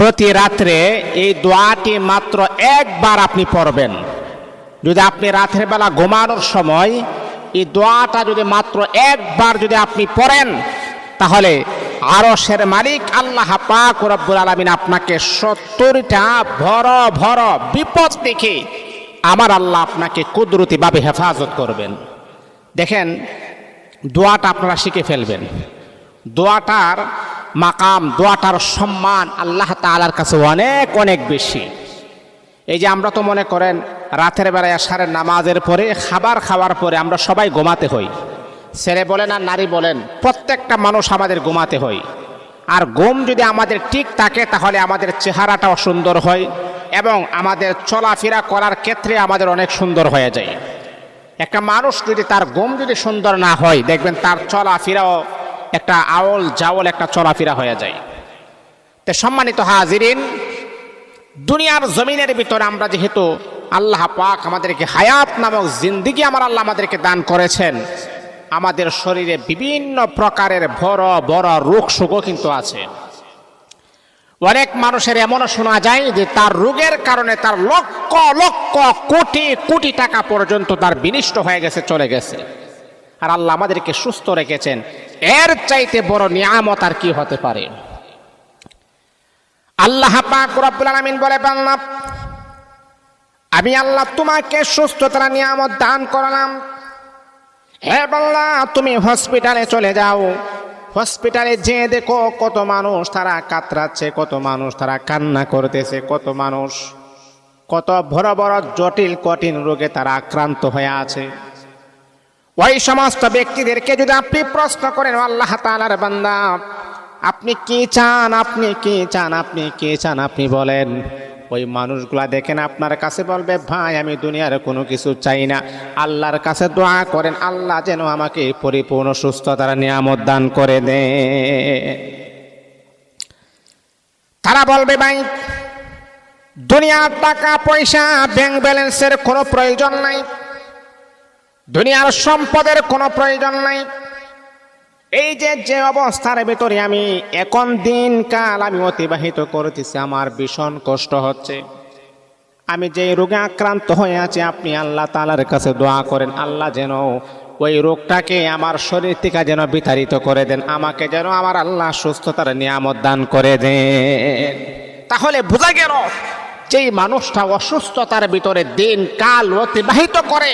প্রতি রাত্রে এই দোয়াটি মাত্র একবার আপনি পড়বেন। যদি আপনি রাতের বেলা ঘুমানোর সময় এই দোয়াটা যদি মাত্র একবার যদি আপনি পড়েন, তাহলে আরশের মালিক আল্লাহ পাক রব্বুল আলামিন আপনাকে 70টা ভর ভর বিপদ থেকে আমার আল্লাহ আপনাকে কুদরতিভাবে হেফাজত করবেন। দেখেন, দোয়াটা আপনারা শিখে ফেলবেন। দোয়াটার মাকাম, দোয়াটার সম্মান আল্লাহ তাআলার কাছে অনেক অনেক বেশি। এই যে আমরা তো মনে করেন রাতের বেলায় এশারের নামাজের পরে খাবার খাওয়ার পরে আমরা সবাই ঘুমাতে হই, ছেলে বলেন আর নারী বলেন, প্রত্যেকটা মানুষ আমাদের ঘুমাতে হয়। আর ঘুম যদি আমাদের ঠিক থাকে তাহলে আমাদের চেহারাটাও সুন্দর হয় এবং আমাদের চলাফেরা করার ক্ষেত্রে আমাদের অনেক সুন্দর হয়ে যায়। একটা মানুষ যদি তার ঘুম যদি সুন্দর না হয়, দেখবেন তার চলাফেরাও একটা আওল জাওল একটা চলাফেরা হয়ে যায়। তো সম্মানিত হাজিরিন, দুনিয়ার জমিনের ভিতরে আমরা যেহেতু আল্লাহ পাক আমাদেরকে হায়াত নামক জিন্দেগি আল্লাহ আমাদেরকে দান করেছেন, আমাদের শরীরে বিভিন্ন প্রকারের বড় বড় রোগ শোকও কিন্তু আছে। অনেক মানুষের এমনও শোনা যায় যে তার রোগের কারণে তার লক্ষ লক্ষ কোটি কোটি টাকা পর্যন্ত তার বিনষ্ট হয়ে গেছে, চলে গেছে। আর আল্লাহ আমাদেরকে সুস্থ রেখেছেন, এর চাইতে বড় নিয়ামত আর কি হতে পারে? আল্লাহ পাক রব্বুল আলামিন বলে, বান্দা আমি আল্লাহ তোমাকে সুস্থতার নিয়ামত দান করলাম। হে বান্দা, তুমি হসপিটালে চলে যাও, হসপিটালে যেয়ে দেখো কত মানুষ তারা কাতরাচ্ছে, কত মানুষ তারা কান্না করতেছে, কত মানুষ কত বড় বড় জটিল কঠিন রোগে তারা আক্রান্ত হয়ে আছে। ওই সমস্ত ব্যক্তিদেরকে যদি আপনি প্রশ্ন করেন, আল্লাহ তাআলার বান্দা আপনি কি চান, আপনি কি চান, আপনি কি চান, আপনি বলেন, ওই মানুষগুলা দেখেন আপনার কাছে বলবে, ভাই আমি দুনিয়ার কোনো কিছু চাই না, আল্লাহর কাছে দোয়া করেন আল্লাহ যেন আমাকে পরিপূর্ণ সুস্থতার নিয়ামত দান করে দেন। তারা বলবে, ভাই দুনিয়ার টাকা পয়সা ব্যাংক ব্যালেন্সের কোনো প্রয়োজন নাই, দুনিয়ার সম্পদের কোনো প্রয়োজন নাই। এই যে অবস্থার ভিতরে আমি এখন দিনকাল আমি অতিবাহিত করতেছি, আমার ভীষণ কষ্ট হচ্ছে, আমি যে রোগে আক্রান্ত হয়ে আছি, আপনি আল্লাহ তাআলার কাছে দোয়া করেন আল্লাহ যেন ওই রোগটাকে আমার শরীর থেকে যেন বিতাড়িত করে দেন, আমাকে যেন আমার আল্লাহ সুস্থতার নিয়ামত দান করে দেন। তাহলে বোঝা গেল যেই মানুষটা অসুস্থতার ভিতরে দিন কাল অতিবাহিত করে,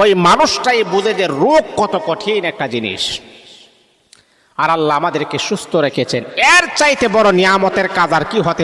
ওই মানুষটাই বুঝে যে রোগ কত কঠিন একটা জিনিস। আর আল্লাহ আমাদেরকে সুস্থ রেখেছেন, এর চাইতে বড় নিয়ামতের কাজ আর কি হতে পারে?